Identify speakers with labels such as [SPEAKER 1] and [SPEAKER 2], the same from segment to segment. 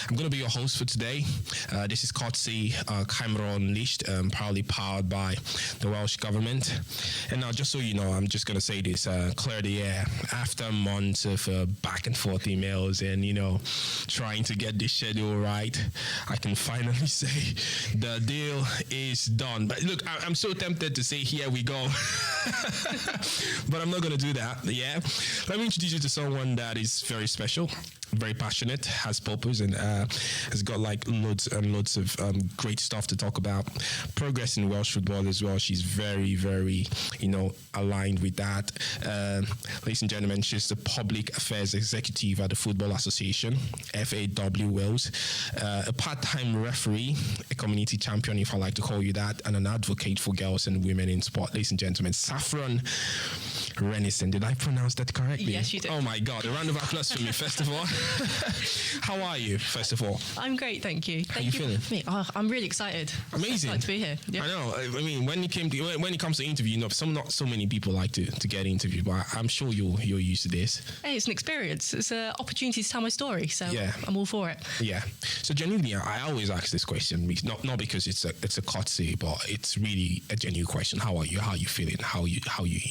[SPEAKER 1] I'm going to be your host for today. This is courtesy Cymru Unleashed, proudly powered by the Welsh government. And now, just so you know, I'm just going to say this, clear the air. After months of back and forth emails and, trying to get this schedule right, I can finally say the deal is done. But look, I'm so tempted to say, here we go. But I'm not going to do that, yeah? Let me introduce you to someone that is very special, very passionate, has purpose, and has got like loads and loads of great stuff to talk about. Progress in Welsh football as well. She's very, very, aligned with that. Ladies and gentlemen, she's the Public Affairs Executive at the Football Association, FAW Wales, a part-time referee, a community champion, if I like to call you that, and an advocate for girls and women in sport. Ladies and gentlemen, Saffron Rennison. Did I pronounce that correctly?
[SPEAKER 2] Yes, you did.
[SPEAKER 1] Oh my God, a round of applause for me, first of all. How are you, first of all?
[SPEAKER 2] I'm great, thank you.
[SPEAKER 1] How are you feeling?
[SPEAKER 2] For me. Oh, I'm really excited.
[SPEAKER 1] Amazing.
[SPEAKER 2] I'm excited to be here. Yeah.
[SPEAKER 1] I know. I mean, when it comes to interview, not so many people like to get interviewed, but I'm sure you're used to this.
[SPEAKER 2] Hey, it's an experience. It's an opportunity to tell my story, so yeah. I'm all for it.
[SPEAKER 1] Yeah. So genuinely, I always ask this question, not because it's a courtesy, but it's really a genuine question. How are you? How are you feeling? How are you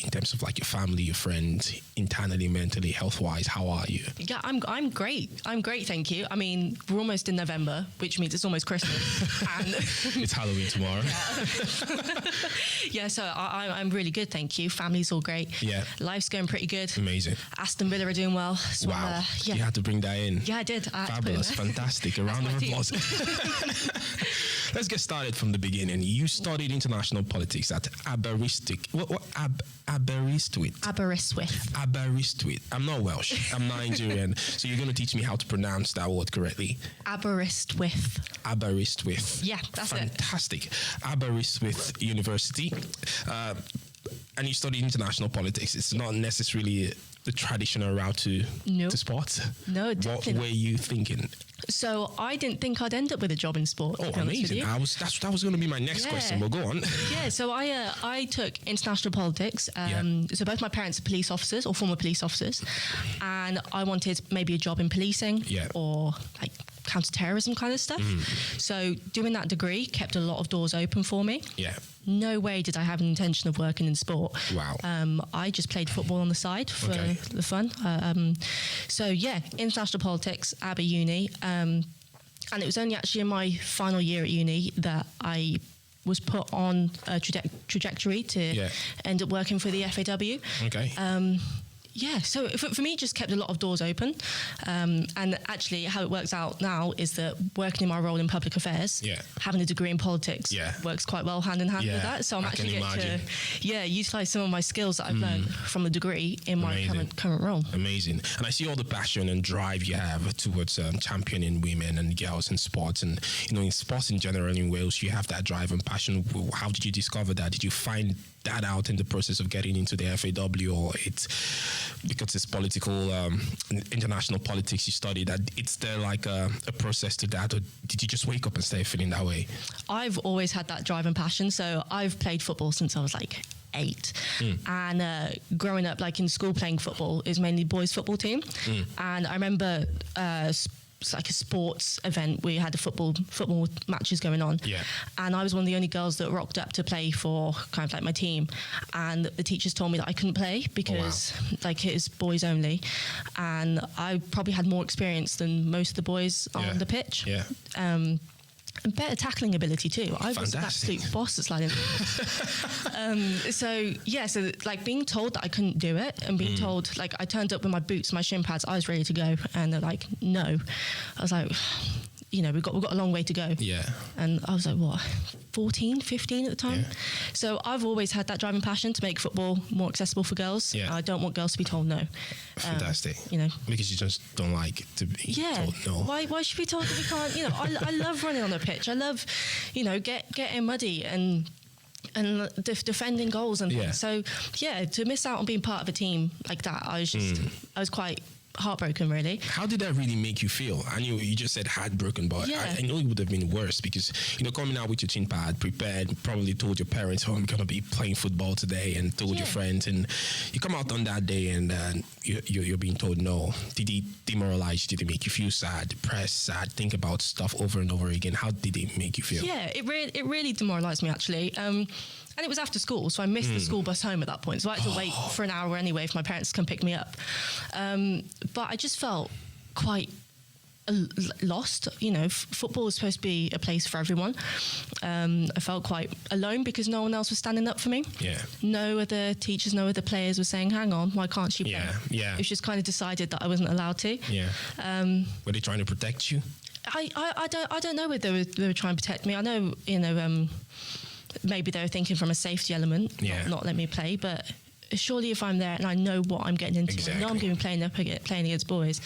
[SPEAKER 1] in terms of like your family, your friends, internally, mentally, health-wise? How are you?
[SPEAKER 2] Yeah, I'm great. I'm great, thank you. I mean, we're almost in November, which means it's almost Christmas. And
[SPEAKER 1] it's Halloween tomorrow.
[SPEAKER 2] Yeah, so I'm really good, thank you. Family's all great.
[SPEAKER 1] Yeah.
[SPEAKER 2] Life's going pretty good.
[SPEAKER 1] Amazing.
[SPEAKER 2] Aston Villa are doing well. So
[SPEAKER 1] wow.
[SPEAKER 2] Yeah.
[SPEAKER 1] You had to bring that in.
[SPEAKER 2] Yeah, I did.
[SPEAKER 1] Fabulous. Fantastic. A round of applause. Let's get started from the beginning. You studied international politics at Aberystwyth. Aberystwyth. I'm not Welsh. I'm Nigerian. So you're going to teach me how to pronounce that word correctly.
[SPEAKER 2] Aberystwyth.
[SPEAKER 1] Yeah,
[SPEAKER 2] that's
[SPEAKER 1] fantastic. Aberystwyth University. And you studied international politics. It's not necessarily the traditional route to sports.
[SPEAKER 2] No, definitely.
[SPEAKER 1] What were you thinking?
[SPEAKER 2] So I didn't think I'd end up with a job in sport.
[SPEAKER 1] Oh, amazing! That was going to be my next question. Well, go on.
[SPEAKER 2] Yeah. So I took international politics. So both my parents are police officers or former police officers, and I wanted maybe a job in policing or like counter-terrorism kind of stuff. So doing that degree kept a lot of doors open for me.
[SPEAKER 1] Yeah.
[SPEAKER 2] No way did I have an intention of working in sport.
[SPEAKER 1] Wow.
[SPEAKER 2] I just played football on the side for the fun. So yeah, international politics, ABBA Uni. And it was only actually in my final year at uni that I was put on a trajectory to end up working for the FAW.
[SPEAKER 1] Okay.
[SPEAKER 2] Yeah, so for me, it just kept a lot of doors open. And actually, how it works out now is that working in my role in public affairs, having a degree in politics works quite well hand in hand with that. So I'm actually getting to utilise some of my skills that I've learned from the degree in my current role.
[SPEAKER 1] Amazing. And I see all the passion and drive you have towards championing women and girls in sports. And, in sports in general in Wales, you have that drive and passion. How did you discover that? Did you find that out in the process of getting into the FAW, or it's because it's political, international politics you study, that it's there like a process to that, or did you just wake up and start feeling that way?
[SPEAKER 2] I've always had that drive and passion. So I've played football since I was like 8. And growing up, like in school, playing football is mainly boys' football team. And I remember it's like a sports event where you had the football matches going on. Yeah. And I was one of the only girls that rocked up to play for kind of like my team. And the teachers told me that I couldn't play because like it is boys only. And I probably had more experience than most of the boys on the pitch. Yeah. And better tackling ability too. I was an absolute boss at sliding. So like being told that I couldn't do it and being told, like I turned up with my boots, my shin pads, I was ready to go, and they're like, no. I was like, we've got a long way to go. Yeah. And I was like, what, 14, 15 at the time? Yeah. So I've always had that driving passion to make football more accessible for girls. Yeah. I don't want girls to be told no.
[SPEAKER 1] Fantastic. Because you just don't like to be told no.
[SPEAKER 2] Why should we be told that we can't? I love running on the pitch. I love, getting muddy and defending goals and things. So to miss out on being part of a team like that, I was quite heartbroken, really.
[SPEAKER 1] How did that really make you feel? I knew you just said heartbroken, but
[SPEAKER 2] Yeah.
[SPEAKER 1] I know it would have been worse because, coming out with your chin pad, prepared, probably told your parents, oh, I'm going to be playing football today, and told your friends, and you come out on that day and you're being told no. Did it demoralize you? Did it make you feel sad, depressed, sad, think about stuff over and over again? How did it make you feel?
[SPEAKER 2] Yeah, it really demoralised me, actually. And it was after school, so I missed the school bus home at that point. So I had to wait for an hour anyway for my parents to come pick me up. But I just felt quite lost. Football was supposed to be a place for everyone. I felt quite alone because no one else was standing up for me.
[SPEAKER 1] Yeah.
[SPEAKER 2] No other teachers, no other players were saying, hang on, why can't she play?
[SPEAKER 1] Yeah.
[SPEAKER 2] It was just kind of decided that I wasn't allowed to.
[SPEAKER 1] Yeah. Were they trying to protect you?
[SPEAKER 2] I don't know whether they were trying to protect me. I know, maybe they were thinking from a safety element, not let me play, but surely if I'm there and I know what I'm getting into, I know I'm going to be playing against boys,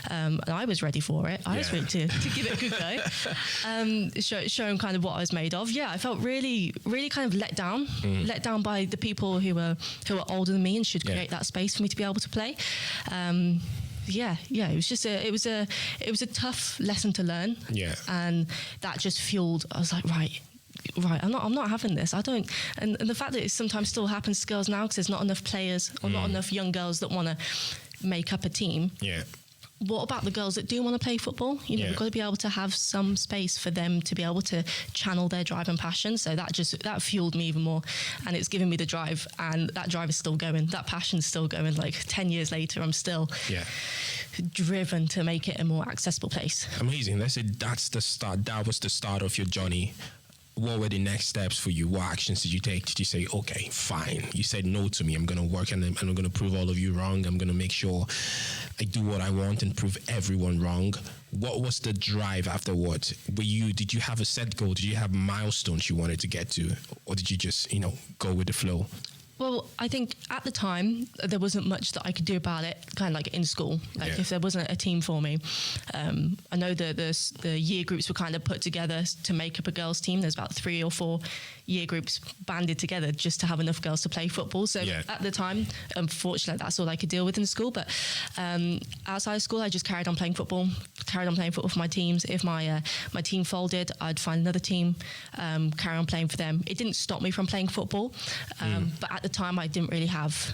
[SPEAKER 2] and I was ready for it. I was ready to give it a good go, show them kind of what I was made of. Yeah, I felt really, really kind of let down by the people who were older than me and should create that space for me to be able to play. It was just it was a tough lesson to learn. Yeah, and that just fueled. I was like, right, I'm not having this. I don't, and the fact that it sometimes still happens to girls now because there's not enough players or not enough young girls that want to make up a team. Yeah. What about the girls that do want to play football? We've got to be able to have some space for them to be able to channel their drive and passion. So that fueled me even more, and it's given me the drive, and that drive is still going. That passion's still going. Like 10 years later, I'm still driven to make it a more accessible place.
[SPEAKER 1] Amazing. Let's say that's the start. That was the start of your journey. What were the next steps for you? What actions did you take? Did you say, okay, fine, you said no to me, I'm going to work and I'm going to prove all of you wrong, I'm going to make sure I do what I want and prove everyone wrong? What was the drive afterwards? Did you have a set goal? Did you have milestones you wanted to get to? Or did you just, go with the flow?
[SPEAKER 2] Well, I think at the time there wasn't much that I could do about it, kind of like in school. If there wasn't a team for me, I know the year groups were kind of put together to make up a girls' team. There's about 3 or 4 year groups banded together just to have enough girls to play football. So at the time, unfortunately, that's all I could deal with in school. But outside of school, I just carried on playing football for my teams. If my team folded, I'd find another team, carry on playing for them. It didn't stop me from playing football, but at the time I didn't really have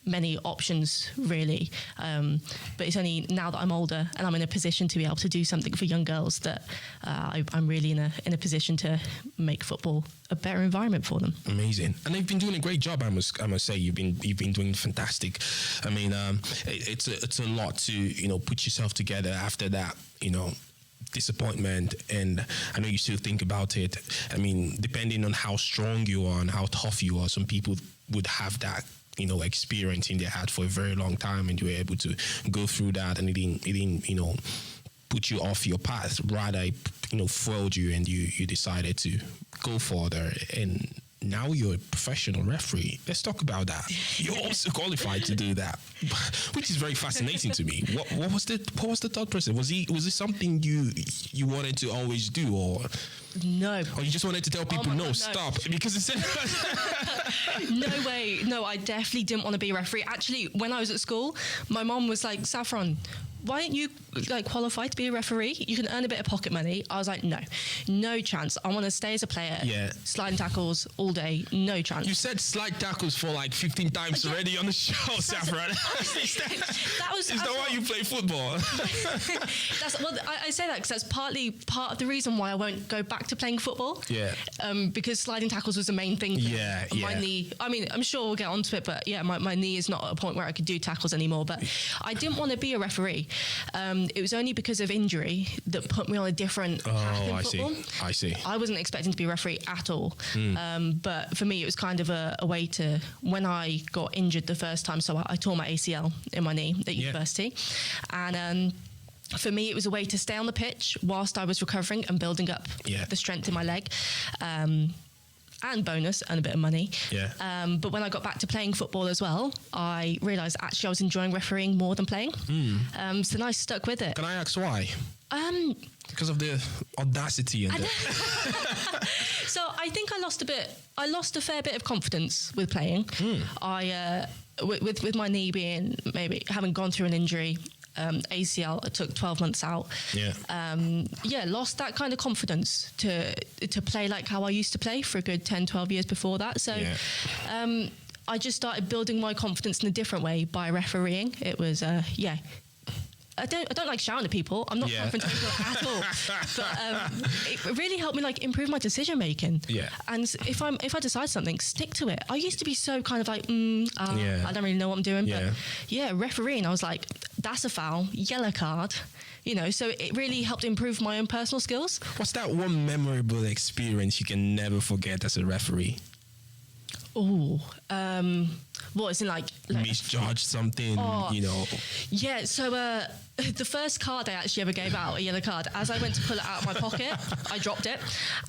[SPEAKER 2] many options really, but it's only now that I'm older and I'm in a position to be able to do something for young girls that I'm really in a position to make football a better environment for them.
[SPEAKER 1] Amazing. And they've been doing a great job. I must say you've been doing fantastic. I mean, it's a lot to put yourself together after that disappointment, and I know you still think about it. I mean, depending on how strong you are and how tough you are, some people would have that experience in their head for a very long time, and you were able to go through that, and it didn't put you off your path. Rather, it foiled you, and you decided to go further, and now you're a professional referee. Let's talk about that. You're also qualified to do that, which is very fascinating to me. What was the thought process? Was it something you wanted to always do, or
[SPEAKER 2] no?
[SPEAKER 1] Or you just wanted to tell people no, stop, because it's
[SPEAKER 2] no way. No, I definitely didn't want to be a referee. Actually, when I was at school, my mom was like, Saffron, why aren't you qualified to be a referee? You can earn a bit of pocket money. I was like, no chance. I want to stay as a player. Yeah. Sliding tackles all day, no chance.
[SPEAKER 1] You said slide tackles for like 15 times already on the show, Saffron. Is that why you play football?
[SPEAKER 2] I say that because that's part of the reason why I won't go back to playing football. Yeah. Because sliding tackles was the main thing. My knee. I mean, I'm sure we'll get onto it, but my knee is not at a point where I could do tackles anymore. But I didn't want to be a referee. It was only because of injury that put me on a different path in football.
[SPEAKER 1] I see.
[SPEAKER 2] I wasn't expecting to be a referee at all. But for me, it was kind of a way to, when I got injured the first time, so I tore my ACL in my knee at university. And for me, it was a way to stay on the pitch whilst I was recovering and building up the strength in my leg. And bonus, and a bit of money. Yeah. But when I got back to playing football as well, I realised actually I was enjoying refereeing more than playing. So then I stuck with it.
[SPEAKER 1] Can I ask why? Because of the audacity and
[SPEAKER 2] So I think I lost a fair bit of confidence with playing. With my knee being, maybe having gone through an injury, ACL. I took 12 months out. Lost that kind of confidence to play like how I used to play for a good 10, 12 years before that. So I just started building my confidence in a different way by refereeing. It was, I don't like shouting at people. I'm not confrontational at all. But it really helped me like improve my decision making. Yeah. And if I decide something, stick to it. I used to be so kind of like, I don't really know what I'm doing. But refereeing, I was like, that's a foul, yellow card. So it really helped improve my own personal skills.
[SPEAKER 1] What's that one memorable experience you can never forget as a referee?
[SPEAKER 2] Oh, what is it like
[SPEAKER 1] misjudge something,
[SPEAKER 2] Yeah, so the first card I actually ever gave out, a yellow card, as I went to pull it out of my pocket, I dropped it.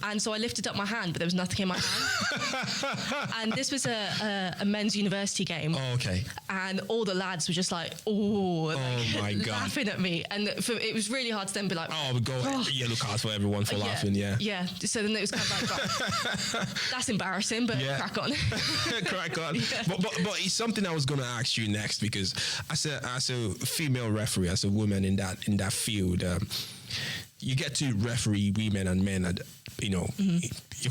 [SPEAKER 2] And so I lifted up my hand, but there was nothing in my hand. And this was a men's university game.
[SPEAKER 1] Oh, okay.
[SPEAKER 2] And all the lads were just like, my God, laughing at me. And it was really hard to then be like, yellow cards for everyone for laughing, Yeah, so then it was kind of like, that's embarrassing, but crack on.
[SPEAKER 1] Crack on. Yeah. But it's something I was going to ask you next, because as a female referee, as a woman in that field, you get to referee women and men, and your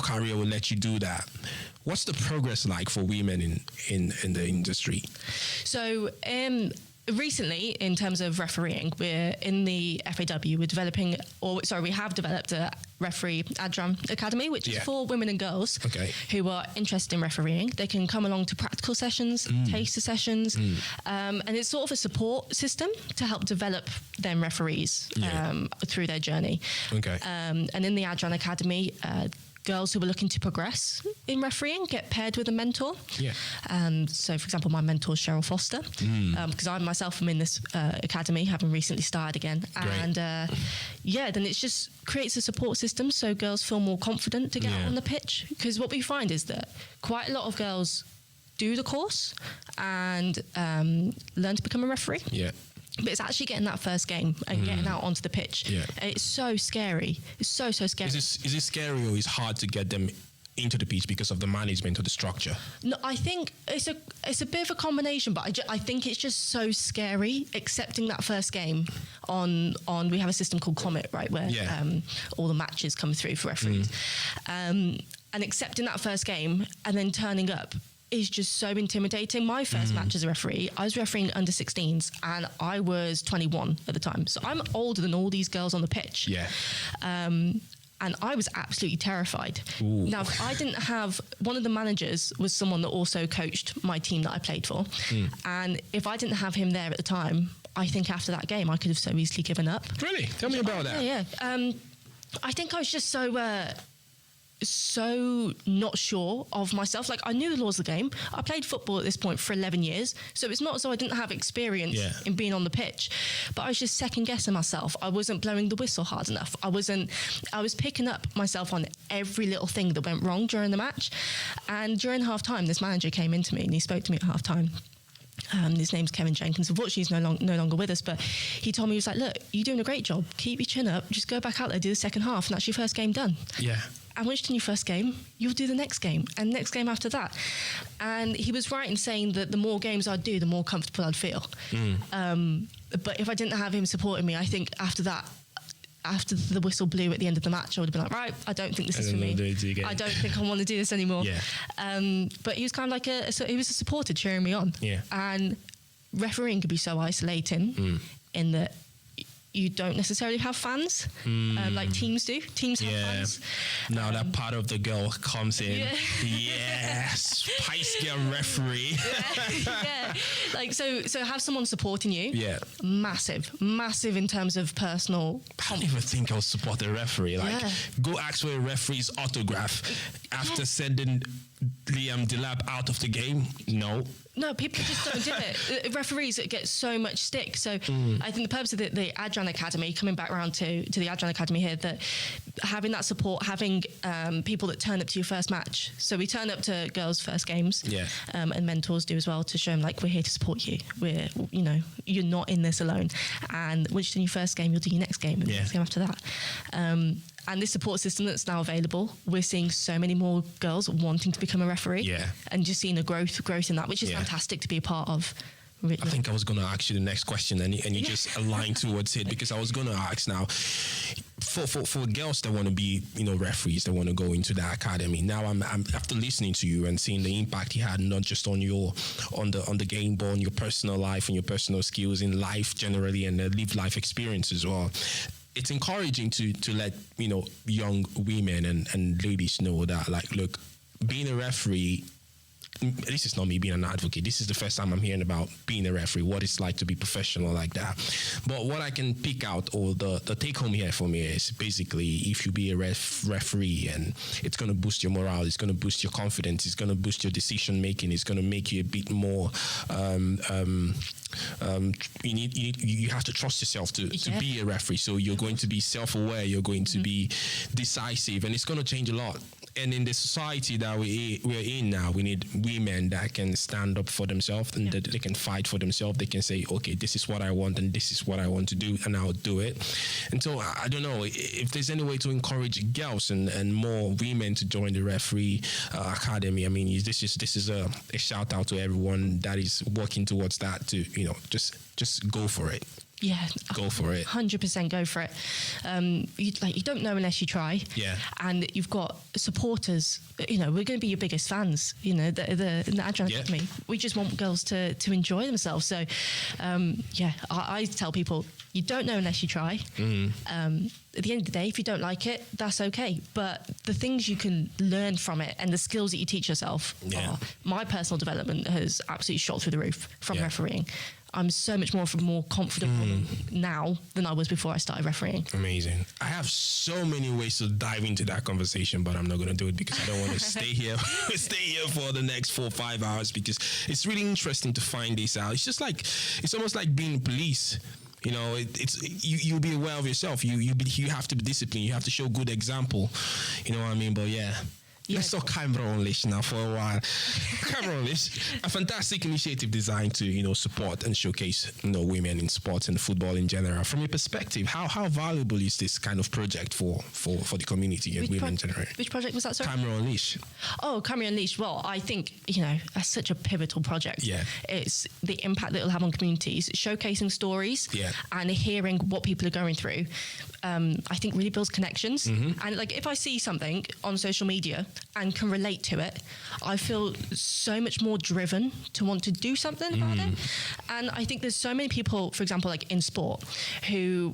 [SPEAKER 1] career will let you do that. What's the progress like for women in the industry? So
[SPEAKER 2] recently, in terms of refereeing, we're in the FAW. We have developed a referee Adram Academy, which is for women and girls who are interested in refereeing. They can come along to practical sessions, taster sessions, and it's sort of a support system to help develop them referees through their journey. And in the Adram Academy, girls who are looking to progress in refereeing get paired with a mentor. So, for example, my mentor is Cheryl Foster, because I myself am in this academy, having recently started again. And then it just creates a support system so girls feel more confident to get out on the pitch. Because what we find is that quite a lot of girls do the course and learn to become a referee. But it's actually getting that first game and getting out onto the pitch. It's so scary. It's so scary.
[SPEAKER 1] Is it scary, or is it hard to get them into the pitch because of the management or the structure?
[SPEAKER 2] No, I think it's a bit of a combination, but I think it's just so scary accepting that first game on we have a system called Comet, right, where all the matches come through for referees. And accepting that first game and then turning up is just so intimidating. My first match as a referee, I was refereing under 16s and I was 21 at the time. So I'm older than all these girls on the pitch. And I was absolutely terrified. Ooh. Now, I didn't have... One of the managers was someone that also coached my team that I played for. And if I didn't have him there at the time, I think after that game, I could have so easily given up.
[SPEAKER 1] Really? Tell me about that.
[SPEAKER 2] Yeah. I think I was just so not sure of myself. Like, I knew the laws of the game. I played football at this point for 11 years, so it's not as though I didn't have experience in being on the pitch, but I was just second guessing myself. I wasn't blowing the whistle hard enough. I was picking up myself on every little thing that went wrong during the match. And during half time, this manager came into me and he spoke to me at half time. His name's Kevin Jenkins. Unfortunately, he's no longer with us, but he told me, he was like, look, you're doing a great job. Keep your chin up. Just go back out there, do the second half, and that's your first game done. And once you've done your first game, you'll do the next game and next game after that. And he was right in saying that the more games I'd do, the more comfortable I'd feel. But if I didn't have him supporting me, I think after that, after the whistle blew at the end of the match, I would have been like, right, I don't think this is for me. I don't think I want to do this anymore. But he was kind of like he was a supporter cheering me on. And refereeing could be so isolating in that you don't necessarily have fans like teams do. Teams have fans.
[SPEAKER 1] Now that part of the girl comes in. Spice Girl referee.
[SPEAKER 2] Like, so have someone supporting you. Massive in terms of personal.
[SPEAKER 1] I don't even think I'll support a referee. Like, go ask for a referee's autograph after sending Liam Delap out of the game. No, people just don't do it. Referees get so much stick. So I think the purpose of the Adran Academy, coming back around to the Adran Academy here, that having that support, having people that turn up to your first match. So we turn up to girls' first games, and mentors do as well, to show them, like, we're here to support you. You're not in this alone. And once you've done your first game, you'll do your next game and the next game after that. And this support system that's now available, we're seeing so many more girls wanting to become a referee, and just seeing a growth in that, which is fantastic to be a part of. I think I was going to ask you the next question, and you just aligned towards it, because I was going to ask now, for girls that want to be, referees, that want to go into that academy. Now, I'm after listening to you and seeing the impact you had, not just on the game, but on your personal life and your personal skills in life generally, and the live life experience as well. It's encouraging to let young women and ladies know that, like, look, being a referee. This is not me being an advocate. This is the first time I'm hearing about being a referee, what it's like to be professional like that. But what I can pick out, or the take home here for me, is basically, if you be a referee, and it's going to boost your morale, it's going to boost your confidence, it's going to boost your decision making, it's going to make you a bit more. You have to trust yourself to be a referee. So you're going to be self-aware. You're going to be decisive, and it's going to change a lot. And in the society that we're in now, we need women that can stand up for themselves, and that they can fight for themselves. They can say, okay, this is what I want, and this is what I want to do, and I'll do it. And so I don't know if there's any way to encourage girls and more women to join the referee academy. I mean, this is a shout out to everyone that is working towards that, to just go for it.
[SPEAKER 2] Yeah,
[SPEAKER 1] go for it.
[SPEAKER 2] 100% go for it. You don't know unless you try.
[SPEAKER 1] Yeah, and
[SPEAKER 2] you've got supporters. We're going to be your biggest fans. In the Adrian Academy, we just want girls to enjoy themselves. So, I tell people, you don't know unless you try. At the end of the day, if you don't like it, that's okay. But the things you can learn from it and the skills that you teach yourself, my personal development has absolutely shot through the roof from refereeing. I'm so much more confident now than I was before I started refereeing.
[SPEAKER 1] Amazing. I have so many ways to dive into that conversation, but I'm not going to do it because I don't want to stay here for the next 4 or 5 hours, because it's really interesting to find this out. It's almost like being police. You'll be aware of yourself. You have to be disciplined. You have to show good example. You know what I mean? But let's talk Cymru Unleashed now for a while. Cymru Unleashed, a fantastic initiative designed to, support and showcase, women in sports and football in general. From your perspective, how valuable is this kind of project for the community and women in general?
[SPEAKER 2] Which project was that, sorry?
[SPEAKER 1] Cymru Unleashed.
[SPEAKER 2] Oh, Cymru Unleashed. Well, I think, that's such a pivotal project.
[SPEAKER 1] Yeah.
[SPEAKER 2] It's the impact that it'll have on communities, showcasing stories and hearing what people are going through. I think really builds connections. And if I see something on social media and can relate to it, I feel so much more driven to want to do something about it. And I think there's so many people, for example, in sport, who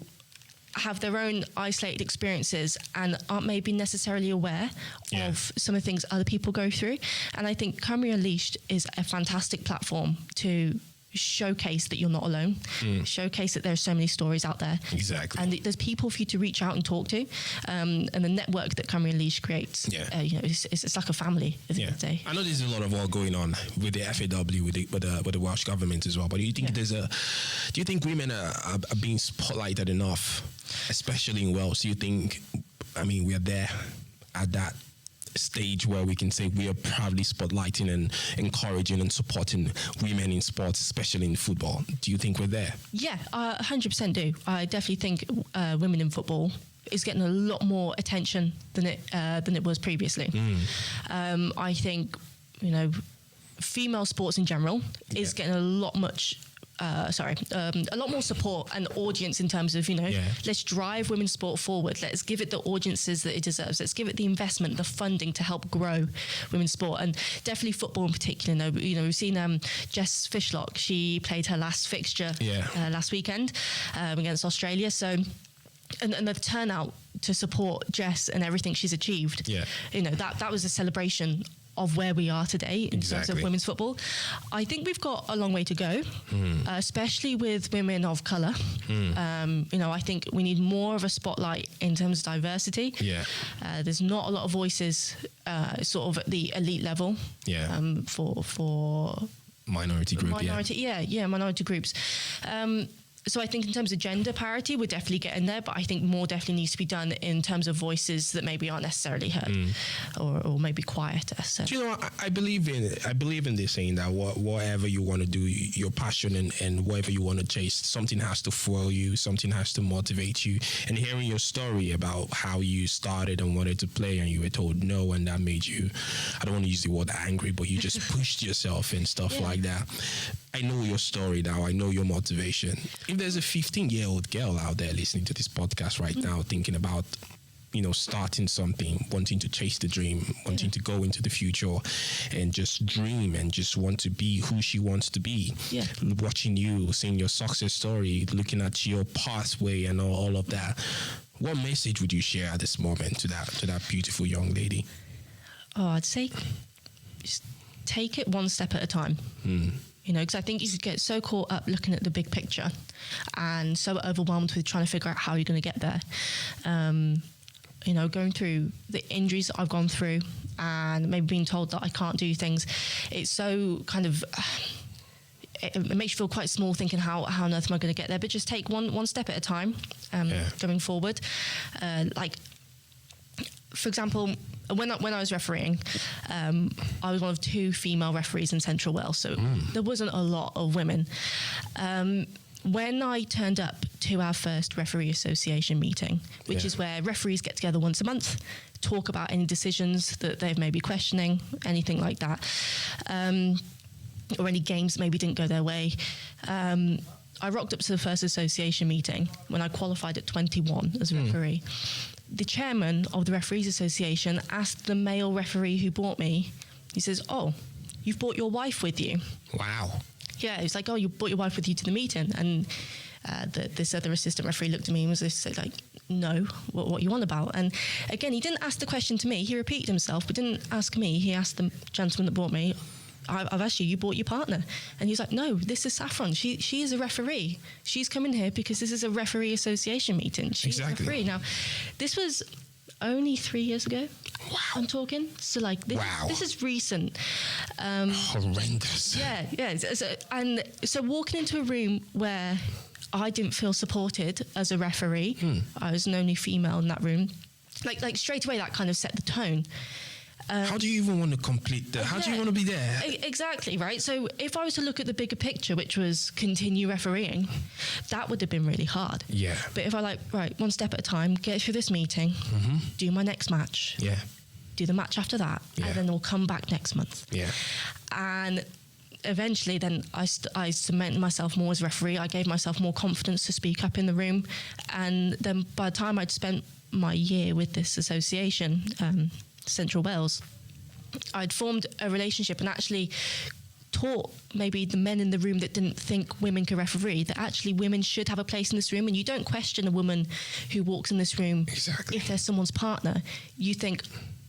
[SPEAKER 2] have their own isolated experiences and aren't maybe necessarily aware of some of the things other people go through. And I think Cymru Unleashed is a fantastic platform to showcase that you're not alone, showcase that there are so many stories out there.
[SPEAKER 1] Exactly.
[SPEAKER 2] And there's people for you to reach out and talk to. And the network that Cymru Unleashed creates, it's like a family at the end of the day.
[SPEAKER 1] I know there's a lot of work going on with the FAW, with the Welsh government as well. But do you think do you think women are being spotlighted enough, especially in Wales? Do you think, we are there at that stage where we can say we are proudly spotlighting and encouraging and supporting women in sports, especially in football? Do you think we're there?
[SPEAKER 2] Yeah, I 100% do. I definitely think women in football is getting a lot more attention than it was previously. I think, female sports in general is getting a lot more support and audience in terms of, let's drive women's sport forward. Let's give it the audiences that it deserves. Let's give it the investment, the funding to help grow women's sport. And definitely football in particular. We've seen Jess Fishlock. She played her last fixture last weekend against Australia. So, and the turnout to support Jess and everything she's achieved, that was a celebration of where we are today in terms of women's football. I think we've got a long way to go, especially with women of colour. I think we need more of a spotlight in terms of diversity. There's not a lot of voices sort of at the elite level for
[SPEAKER 1] minority group.
[SPEAKER 2] Minority groups. So I think in terms of gender parity, we're definitely getting there, but I think more definitely needs to be done in terms of voices that maybe aren't necessarily heard or maybe quieter. So.
[SPEAKER 1] Do you know, I believe in this saying that whatever you want to do, your passion and whatever you want to chase, something has to fuel you, something has to motivate you. And hearing your story about how you started and wanted to play and you were told no, and that made you, I don't want to use the word angry, but you just pushed yourself and stuff like that. I know your story now. I know your motivation. If there's a 15-year-old girl out there listening to this podcast right now, thinking about, starting something, wanting to chase the dream, wanting to go into the future and just dream and just want to be who she wants to be.
[SPEAKER 2] Yeah.
[SPEAKER 1] Watching you, seeing your success story, looking at your pathway and all of that. What message would you share at this moment to that beautiful young lady?
[SPEAKER 2] Oh, I'd say just take it one step at a time. Because I think you get so caught up looking at the big picture and so overwhelmed with trying to figure out how you're going to get there. Going through the injuries that I've gone through and maybe being told that I can't do things, it's so kind of... It makes you feel quite small thinking how on earth am I going to get there? But just take one step at a time going forward. For example, when I was refereeing, I was one of 2 female referees in Central Wales, so there wasn't a lot of women. When I turned up to our first referee association meeting, which is where referees get together once a month, talk about any decisions that they've maybe questioning, anything like that, or any games that maybe didn't go their way. I rocked up to the first association meeting when I qualified at 21 as a referee. The chairman of the Referees Association asked the male referee who brought me, he says, "Oh, you've brought your wife with you?"
[SPEAKER 1] Wow.
[SPEAKER 2] Yeah, it was like, "Oh, you brought your wife with you to the meeting?" And this other assistant referee looked at me and was just like, "No, what you on about?" And again, he didn't ask the question to me. He repeated himself, but didn't ask me. He asked the gentleman that brought me, I've asked you brought your partner. And he's like, "No, this is Saffron. She is a referee. She's coming here because this is a referee association meeting. She's a referee." Now, this was only 3 years ago.
[SPEAKER 1] Wow.
[SPEAKER 2] I'm talking. So this is recent.
[SPEAKER 1] Horrendous.
[SPEAKER 2] Yeah. So walking into a room where I didn't feel supported as a referee, I was the only female in that room. Like straight away, that kind of set the tone.
[SPEAKER 1] How do you even want to complete that? How do you want to be there?
[SPEAKER 2] Exactly, right? So if I was to look at the bigger picture, which was continue refereeing, that would have been really hard.
[SPEAKER 1] Yeah.
[SPEAKER 2] But if I one step at a time, get through this meeting, do my next match.
[SPEAKER 1] Yeah.
[SPEAKER 2] Do the match after that, and then we'll come back next month.
[SPEAKER 1] Yeah.
[SPEAKER 2] And eventually then I cemented myself more as a referee. I gave myself more confidence to speak up in the room. And then by the time I'd spent my year with this association, Central Wales, I'd formed a relationship and actually taught maybe the men in the room that didn't think women could referee that actually women should have a place in this room, and you don't question a woman who walks in this room if they're someone's partner. You think,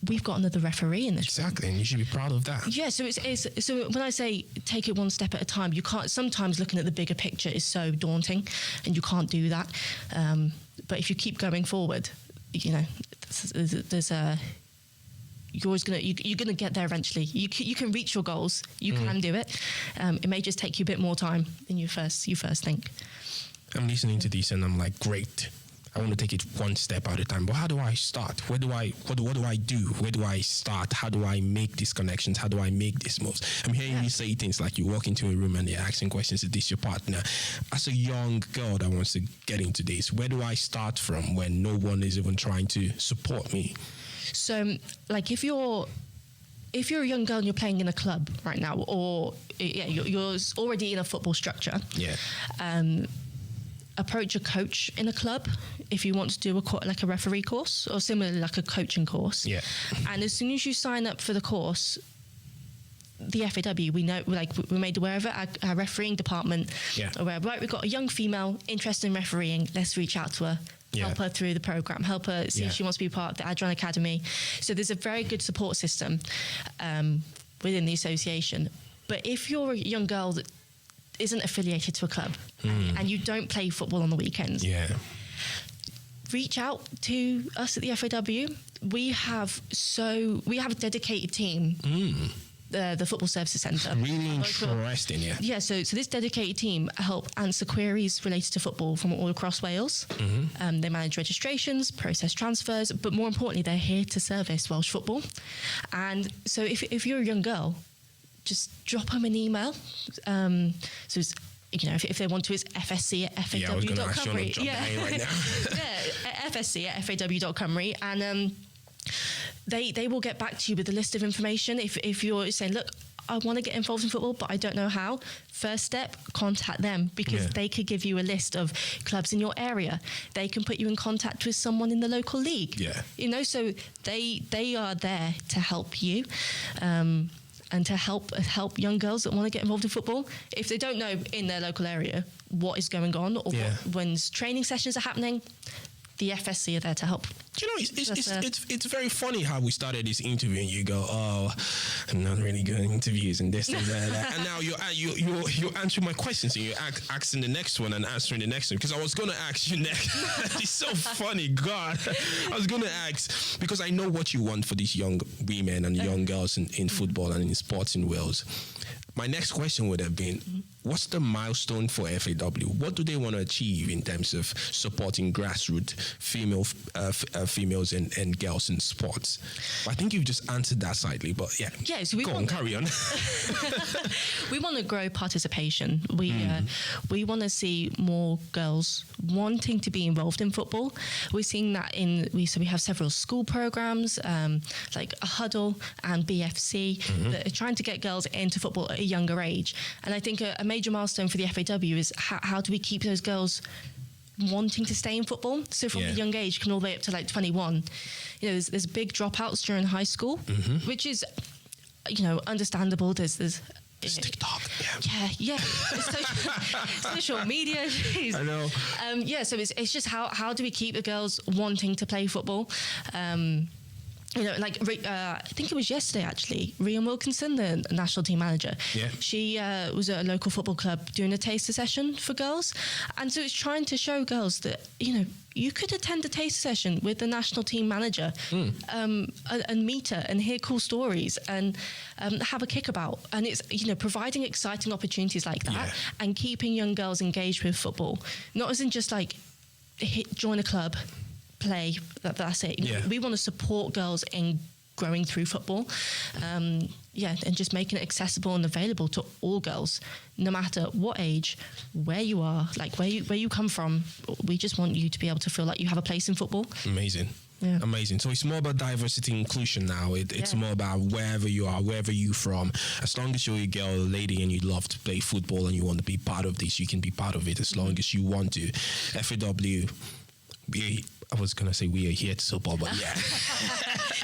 [SPEAKER 2] we've got another referee in this room.
[SPEAKER 1] Exactly, and you should be proud of that.
[SPEAKER 2] Yeah, so so when I say take it one step at a time, you can't. Sometimes looking at the bigger picture is so daunting, and you can't do that. But if you keep going forward, there's a you're gonna get there eventually. You can reach your goals. You can do it. It may just take you a bit more time than you first think.
[SPEAKER 1] I'm listening to this and I'm like, great. I want to take it one step at a time. But how do I start? What do I do? Where do I start? How do I make these connections? How do I make these moves? I'm hearing you say things like you walk into a room and they're asking questions, is this your partner? As a young girl that wants to get into this, where do I start from when no one is even trying to support me?
[SPEAKER 2] So, if you're a young girl and you're playing in a club right now, or you're already in a football structure, approach a coach in a club if you want to do a referee course, or similarly like a coaching course. Yeah. And as soon as you sign up for the course, the FAW, we know, we're made aware of it, our refereeing department, aware, right, we've got a young female interested in refereeing, let's reach out to her. Help her through the program, help her see if she wants to be part of the Adron Academy. So there's a very good support system within the association. But if you're a young girl that isn't affiliated to a club and you don't play football on the weekends, reach out to us at the FAW. We have a dedicated team. The Football Services Centre.
[SPEAKER 1] Really interesting, yeah.
[SPEAKER 2] Yeah, so this dedicated team help answer queries related to football from all across Wales. They manage registrations, process transfers, but more importantly, they're here to service Welsh football. And so if you're a young girl, just drop them an email. So it's, if they want to, it's fsc@faw.cymru. fsc@faw.cymru. And they will get back to you with a list of information. If you're saying, look, I want to get involved in football, but I don't know how. First step, contact them, because they could give you a list of clubs in your area. They can put you in contact with someone in the local league. You know, so they are there to help you. And to help young girls that want to get involved in football. If they don't know in their local area what is going on or when training sessions are happening, the FSC are there to help.
[SPEAKER 1] You know, it's very funny how we started this interview and you go, oh, I'm not really good at interviews and this and that. And now you're answering my questions and you're asking the next one and answering the next one. Because I was going to ask you next. It's so funny, God. I was going to ask, because I know what you want for these young women and young girls in football and in sports in Wales. My next question would have been, what's the milestone for FAW? What do they want to achieve in terms of supporting grassroots females and girls in sports? I think you've just answered that slightly, but so carry on.
[SPEAKER 2] We want to grow participation. We want to see more girls wanting to be involved in football. We're seeing that we have several school programs like a Huddle and BFC that are trying to get girls into football at a younger age. And I think a major milestone for the FAW is how do we keep those girls wanting to stay in football? So from a young age, come all the way up to like 21. You know, there's big dropouts during high school, which is, you know, understandable. There's
[SPEAKER 1] TikTok.
[SPEAKER 2] Social media. Geez.
[SPEAKER 1] I know.
[SPEAKER 2] So it's just how do we keep the girls wanting to play football? You know, like I think it was yesterday actually, Rhian Wilkinson, the national team manager, she was at a local football club doing a taster session for girls. And so it's trying to show girls that, you know, you could attend a taster session with the national team manager and meet her and hear cool stories and have a kickabout. And it's, you know, providing exciting opportunities like that and keeping young girls engaged with football. Not as in just like join a club, play, that's it. We want to support girls in growing through football, and just making it accessible and available to all girls, no matter what age, where you are, like where you come from. We just want you to be able to feel like you have a place in football.
[SPEAKER 1] Amazing. Amazing. So it's more about diversity and inclusion now. It's more about wherever you are, wherever you're from. As long as you're a girl, a lady, and you love to play football and you want to be part of this, you can be part of it as long as you want to. FAW, I was going to say we are here to support, but I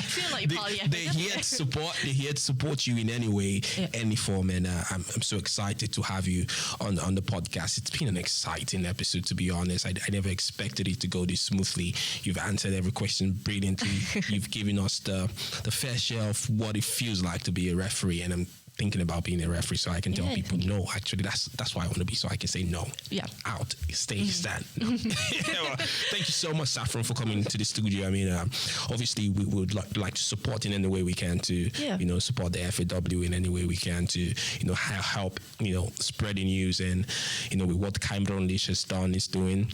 [SPEAKER 2] feel like
[SPEAKER 1] they're here to support. They're here to support you in any way, any form, and I'm so excited to have you on the podcast. It's been an exciting episode, to be honest. I never expected it to go this smoothly. You've answered every question brilliantly. You've given us the fair share of what it feels like to be a referee, and I'm thinking about being a referee so I can tell people no. Actually, that's why I want to be, so I can say no. Out, stay, stand. No. Well, thank you so much, Saffron, for coming to the studio. I mean, obviously we would like to support in any way we can to you know, support the FAW in any way we can to, you know, help, you know, spreading news, and, you know, with what Cymru Unleashed has done, is doing.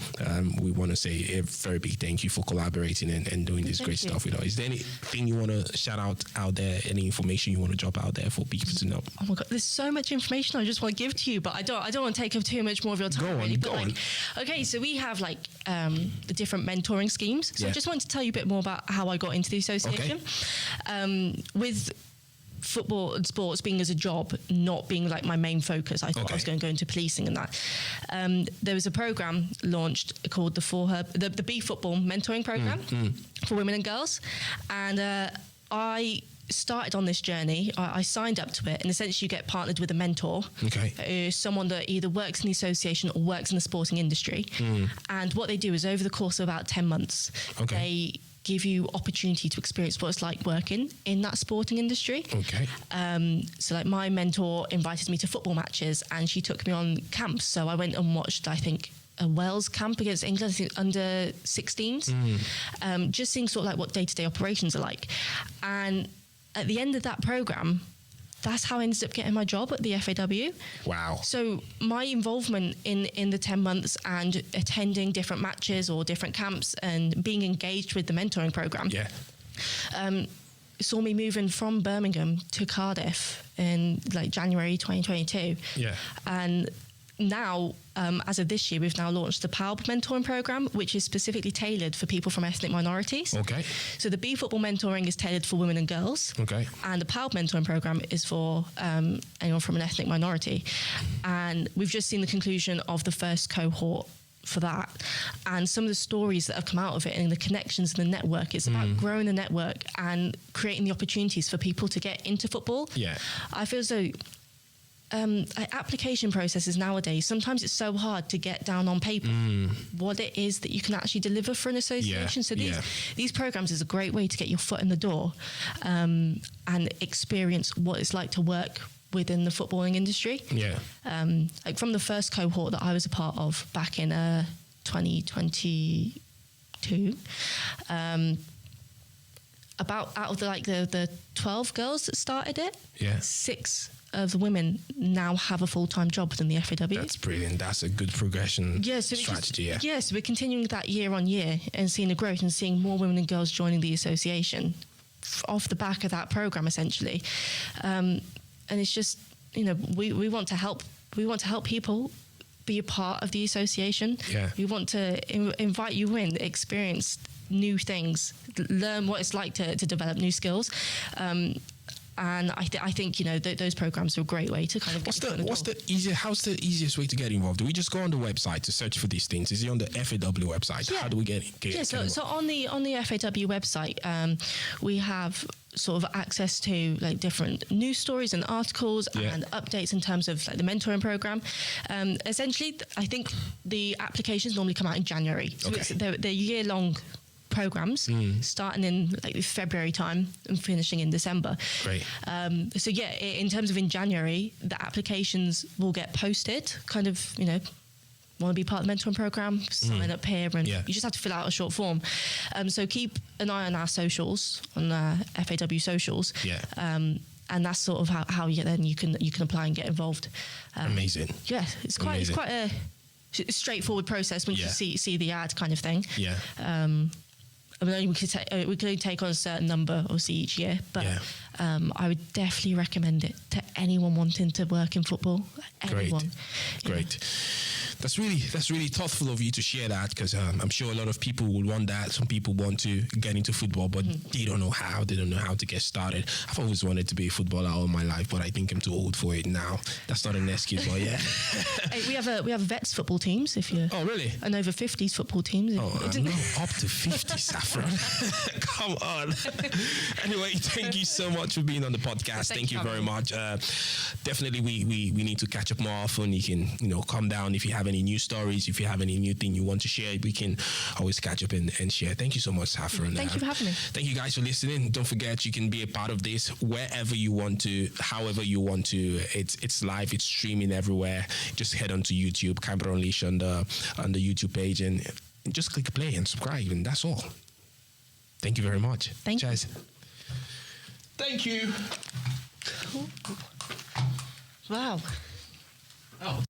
[SPEAKER 1] We want to say a very big thank you for collaborating and doing this great stuff. You know, is there anything you want to shout out there? Any information you want to drop out there for people to know?
[SPEAKER 2] Oh my God, there's so much information I just want to give to you, but I don't want to take up too much more of your time.
[SPEAKER 1] Go on.
[SPEAKER 2] Okay, so we have like the different mentoring schemes. So I just wanted to tell you a bit more about how I got into the association. With football and sports being as a job, not being like my main focus, I thought I was going to go into policing and that. There was a program launched called the Be Football Mentoring Program for women and girls, and I started on this journey. I signed up to it, and essentially you get partnered with a mentor, someone that either works in the association or works in the sporting industry. And what they do is, over the course of about 10 months, they give you opportunity to experience what it's like working in that sporting industry. So like my mentor invited me to football matches, and she took me on camps. So I went and watched, I think, a Wales camp against England, I think under 16s, just seeing sort of like what day-to-day operations are like. And at the end of that program, that's how I ended up getting my job at the FAW. Wow. So my involvement in the 10 months and attending different matches or different camps and being engaged with the mentoring program saw me moving from Birmingham to Cardiff in like January 2022. And now, as of this year, we've now launched the PALB mentoring program, which is specifically tailored for people from ethnic minorities.
[SPEAKER 1] Okay.
[SPEAKER 2] So the B football mentoring is tailored for women and girls.
[SPEAKER 1] Okay.
[SPEAKER 2] And the PALB mentoring program is for anyone from an ethnic minority. And we've just seen the conclusion of the first cohort for that, and some of the stories that have come out of it and the connections and the network. It's about growing the network and creating the opportunities for people to get into football.
[SPEAKER 1] Yeah.
[SPEAKER 2] I feel as though application processes nowadays, sometimes it's so hard to get down on paper what it is that you can actually deliver for an association. So these programs is a great way to get your foot in the door and experience what it's like to work within the footballing industry.
[SPEAKER 1] Yeah.
[SPEAKER 2] Like from the first cohort that I was a part of back in 2022, about out of the 12 girls that started it, 6 of the women now have a full-time job within the FAW.
[SPEAKER 1] That's brilliant. That's a good progression strategy.
[SPEAKER 2] Yes, we're continuing that year on year and seeing the growth and seeing more women and girls joining the association off the back of that program, essentially. And it's just, we want to help people be a part of the association.
[SPEAKER 1] Yeah.
[SPEAKER 2] We want to invite you in, experience new things, learn what it's like to develop new skills. And I think those programs are a great way to kind of
[SPEAKER 1] how's the easiest way to get involved? Do we just go on the website to search for these things? Is it on the FAW website?
[SPEAKER 2] Yeah.
[SPEAKER 1] How do we get
[SPEAKER 2] so on the FAW website, we have sort of access to like different news stories and articles and updates in terms of like the mentoring program. Essentially, I think the applications normally come out in January. So they're year-long programs starting in like February time and finishing in December.
[SPEAKER 1] Great.
[SPEAKER 2] So in terms of in January, the applications will get posted, kind of, want to be part of the mentoring program, sign up here, and you just have to fill out a short form. So keep an eye on our socials, on FAW socials. And that's sort of how then you can apply and get involved.
[SPEAKER 1] Amazing.
[SPEAKER 2] Yeah, it's quite a straightforward process once you see the ad, kind of thing.
[SPEAKER 1] Yeah.
[SPEAKER 2] I mean, we could only take on a certain number, obviously, each year, but I would definitely recommend it to anyone wanting to work in football. Anyone.
[SPEAKER 1] Great. That's really thoughtful of you to share that, because I'm sure a lot of people will want that. Some people want to get into football, but they don't know how. They don't know how to get started. I've always wanted to be a footballer all my life, but I think I'm too old for it now. That's not an excuse, but yeah.
[SPEAKER 2] Hey, we have vets football teams, if you.
[SPEAKER 1] Oh, really?
[SPEAKER 2] And over 50s football teams.
[SPEAKER 1] Oh, no, up to 50, Saffron. Come on. Anyway, thank you so much for being on the podcast. Thank you very much. Definitely, we need to catch up more often. You can come down if you have any new stories, if you have any new thing you want to share, we can always catch up and share. Thank you so much, Saffron.
[SPEAKER 2] Thank you for having me.
[SPEAKER 1] Thank you guys for listening. Don't forget, you can be a part of this wherever you want to, however you want to. It's live, it's streaming everywhere. Just head onto YouTube, Cymru Unleashed on the YouTube page, and just click play and subscribe, and that's all. Thank you very much.
[SPEAKER 2] Thank you.
[SPEAKER 1] Thank you.
[SPEAKER 2] Wow.
[SPEAKER 1] Oh.